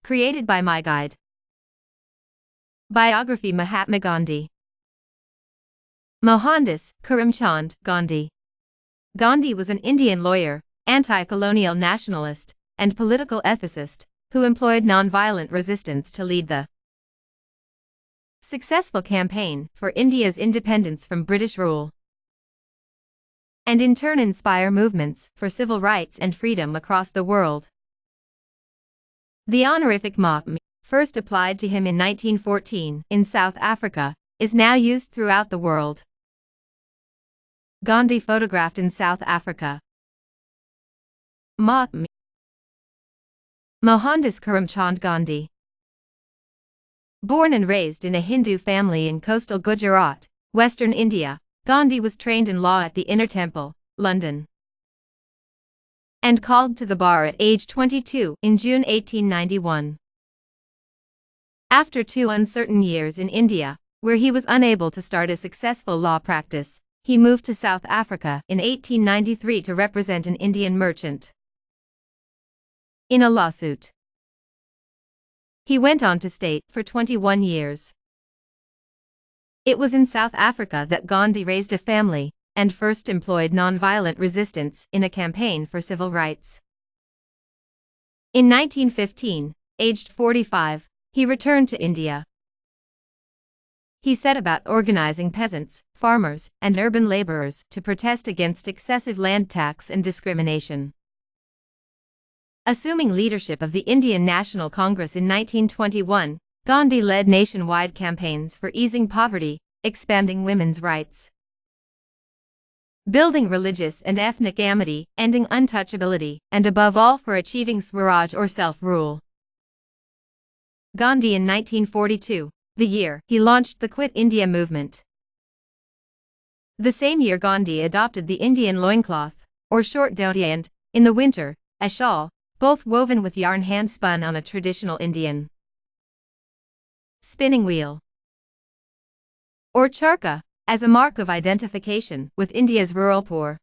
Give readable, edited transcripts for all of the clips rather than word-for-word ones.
Created by MyGuide. Biography Mahatma Gandhi. Mohandas, Karamchand, Gandhi. Gandhi was an Indian lawyer, anti-colonial nationalist, and political ethicist, who employed non-violent resistance to lead the successful campaign for India's independence from British rule, and in turn inspire movements for civil rights and freedom across the world. The honorific Mahatma, first applied to him in 1914 in South Africa, is now used throughout the world. Gandhi photographed in South Africa. Mahatma Mohandas Karamchand Gandhi. Born and raised in a Hindu family in coastal Gujarat, Western India, Gandhi was trained in law at the Inner Temple, London, and called to the bar at age 22 in June 1891. After 2 uncertain years in India, where he was unable to start a successful law practice, he moved to South Africa in 1893 to represent an Indian merchant in a lawsuit. He went on to stay for 21 years. It was in South Africa that Gandhi raised a family and first employed nonviolent resistance in a campaign for civil rights. In 1915, aged 45, he returned to India. He set about organizing peasants, farmers, and urban laborers to protest against excessive land tax and discrimination. Assuming leadership of the Indian National Congress in 1921, Gandhi led nationwide campaigns for easing poverty, expanding women's rights, building religious and ethnic amity, ending untouchability, and above all for achieving Swaraj or self-rule. Gandhi in 1942, the year he launched the Quit India movement. The same year Gandhi adopted the Indian loincloth, or short dhoti, and, in the winter, a shawl, both woven with yarn hand-spun on a traditional Indian spinning wheel, or charkha, as a mark of identification with India's rural poor.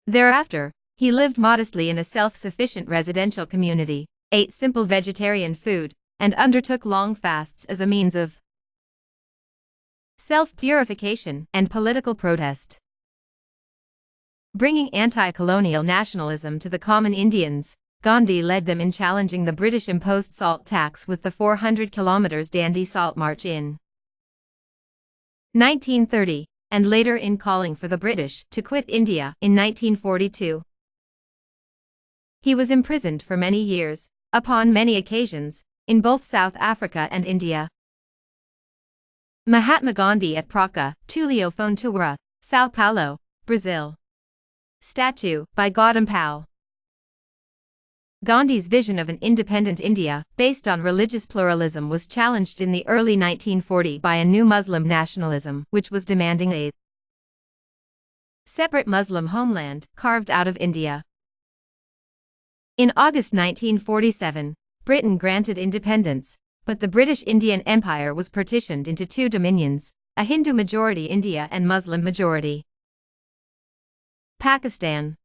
Thereafter, he lived modestly in a self-sufficient residential community, ate simple vegetarian food, and undertook long fasts as a means of self-purification and political protest. Bringing anti-colonial nationalism to the common Indians, Gandhi led them in challenging the British-imposed salt tax with the 400 km Dandi Salt March in 1930, and later in calling for the British to quit India in 1942. He was imprisoned for many years, upon many occasions, in both South Africa and India. Mahatma Gandhi at Praça Tulio Fontoura, São Paulo, Brazil. Statue by Gautam Pal. Gandhi's vision of an independent India, based on religious pluralism, was challenged in the early 1940s by a new Muslim nationalism, which was demanding a separate Muslim homeland, carved out of India. In August 1947, Britain granted independence, but the British Indian Empire was partitioned into 2 dominions, a Hindu-majority India and Muslim-majority Pakistan.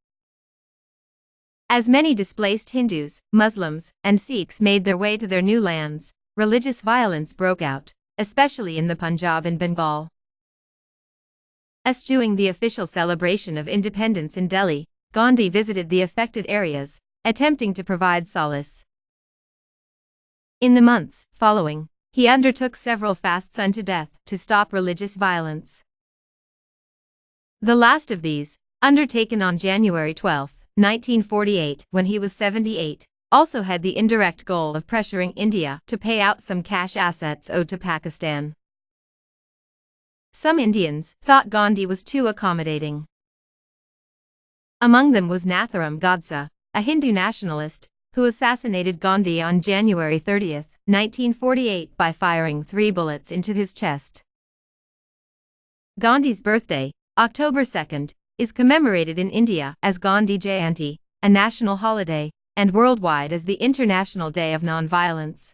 As many displaced Hindus, Muslims, and Sikhs made their way to their new lands, religious violence broke out, especially in the Punjab and Bengal. Eschewing the official celebration of independence in Delhi, Gandhi visited the affected areas, attempting to provide solace. In the months following, he undertook several fasts unto death to stop religious violence. The last of these, undertaken on January 12, 1948, when he was 78, also had the indirect goal of pressuring India to pay out some cash assets owed to Pakistan. Some Indians thought Gandhi was too accommodating. Among them was Nathuram Godse, a Hindu nationalist, who assassinated Gandhi on January 30, 1948 by firing 3 bullets into his chest. Gandhi's birthday, October 2, is commemorated in India as Gandhi Jayanti, a national holiday, and worldwide as the International Day of Nonviolence.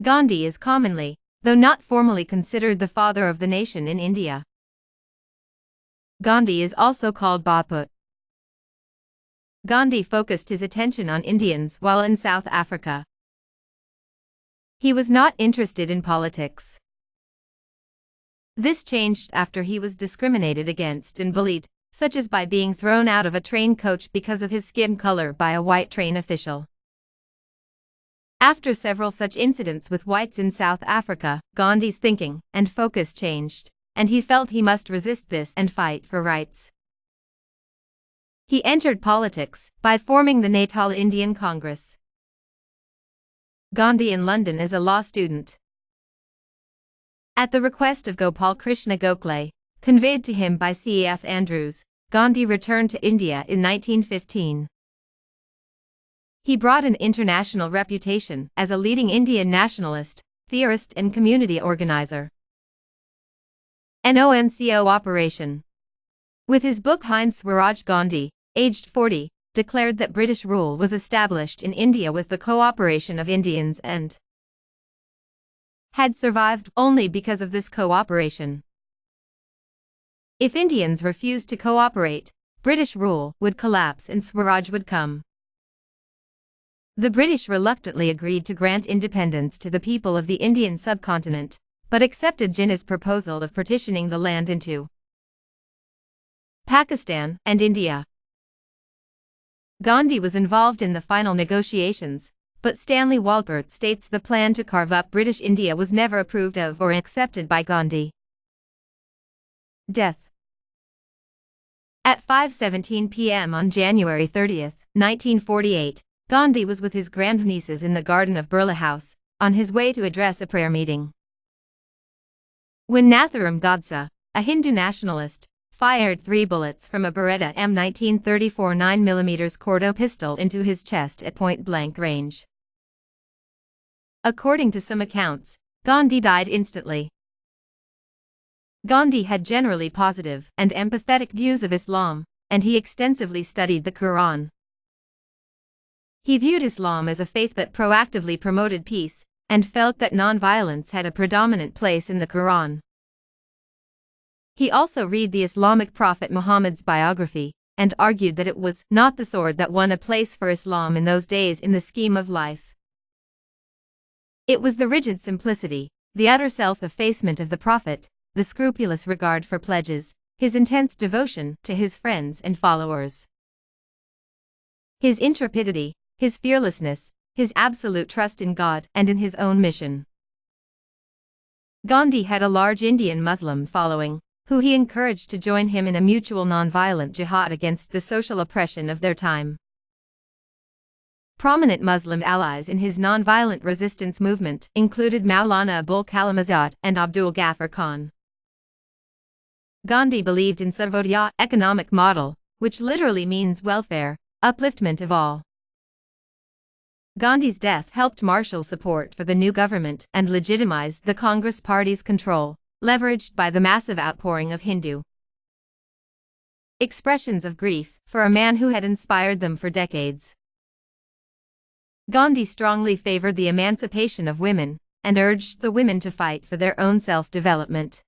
Gandhi is commonly, though not formally, considered the father of the nation in India. Gandhi is also called BAPU, Gandhi focused his attention on Indians while in South Africa. He was not interested in politics. This changed after he was discriminated against and bullied, such as by being thrown out of a train coach because of his skin color by a white train official. After several such incidents with whites in South Africa, Gandhi's thinking and focus changed, and he felt he must resist this and fight for rights. He entered politics by forming the Natal Indian Congress. Gandhi in London as a law student. At the request of Gopal Krishna Gokhale, conveyed to him by C.F. Andrews, Gandhi returned to India in 1915. He brought an international reputation as a leading Indian nationalist, theorist and community organizer. NOMCO operation. With his book Hind Swaraj, Gandhi, aged 40, declared that British rule was established in India with the cooperation of Indians and had survived only because of this cooperation. If Indians refused to cooperate, British rule would collapse and Swaraj would come. The British reluctantly agreed to grant independence to the people of the Indian subcontinent, but accepted Jinnah's proposal of partitioning the land into Pakistan and India. Gandhi was involved in the final negotiations, but Stanley Walpert states the plan to carve up British India was never approved of or accepted by Gandhi. Death. At 5:17 p.m. on January 30, 1948, Gandhi was with his grandnieces in the garden of Birla House, on his way to address a prayer meeting, when Nathuram Godse, a Hindu nationalist, fired 3 bullets from a Beretta M1934 9mm Cordo pistol into his chest at point-blank range. According to some accounts, Gandhi died instantly. Gandhi had generally positive and empathetic views of Islam, and he extensively studied the Quran. He viewed Islam as a faith that proactively promoted peace, and felt that nonviolence had a predominant place in the Quran. He also read the Islamic prophet Muhammad's biography, and argued that it was not the sword that won a place for Islam in those days in the scheme of life. It was the rigid simplicity, the utter self-effacement of the prophet, the scrupulous regard for pledges, his intense devotion to his friends and followers, his intrepidity, his fearlessness, his absolute trust in God and in his own mission. Gandhi had a large Indian Muslim following, who he encouraged to join him in a mutual nonviolent jihad against the social oppression of their time. Prominent Muslim allies in his nonviolent resistance movement included Maulana Abul Kalam Azad and Abdul Ghaffar Khan. Gandhi believed in Sarvodaya economic model, which literally means welfare, upliftment of all. Gandhi's death helped marshal support for the new government and legitimized the Congress Party's control, leveraged by the massive outpouring of Hindu expressions of grief for a man who had inspired them for decades. Gandhi strongly favored the emancipation of women and urged the women to fight for their own self-development.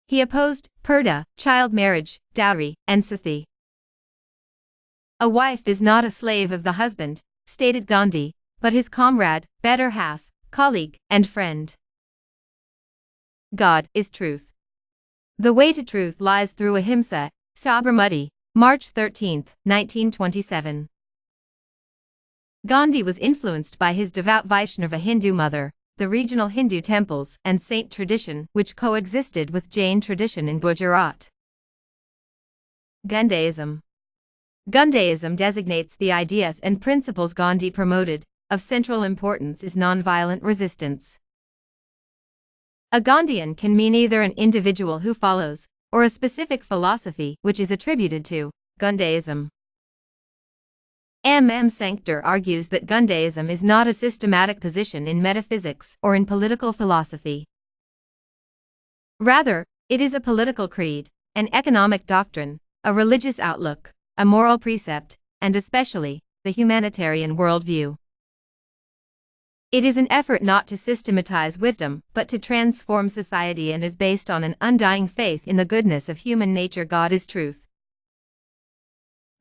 He opposed purdah, child marriage, dowry, and sati. A wife is not a slave of the husband, stated Gandhi, but his comrade, better half, colleague, and friend. God is truth. The way to truth lies through ahimsa. Sabarmati, March 13, 1927. Gandhi was influenced by his devout Vaishnava Hindu mother, the regional Hindu temples and saint tradition which coexisted with Jain tradition in Gujarat. Gandhism. Gandhism designates the ideas and principles Gandhi promoted. Of central importance is nonviolent resistance. A Gandhian can mean either an individual who follows, or a specific philosophy which is attributed to Gandhism. Sanctor argues that Gandhism is not a systematic position in metaphysics or in political philosophy. Rather, it is a political creed, an economic doctrine, a religious outlook, a moral precept, and especially, the humanitarian worldview. It is an effort not to systematize wisdom but to transform society and is based on an undying faith in the goodness of human nature. God is truth.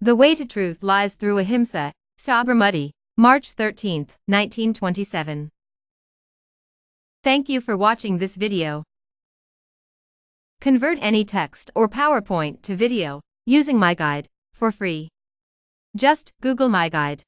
The way to truth lies through Ahimsa. Sabarmati, March 13, 1927. Thank you for watching this video. Convert any text or PowerPoint to video using MyGuide for free. Just Google MyGuide.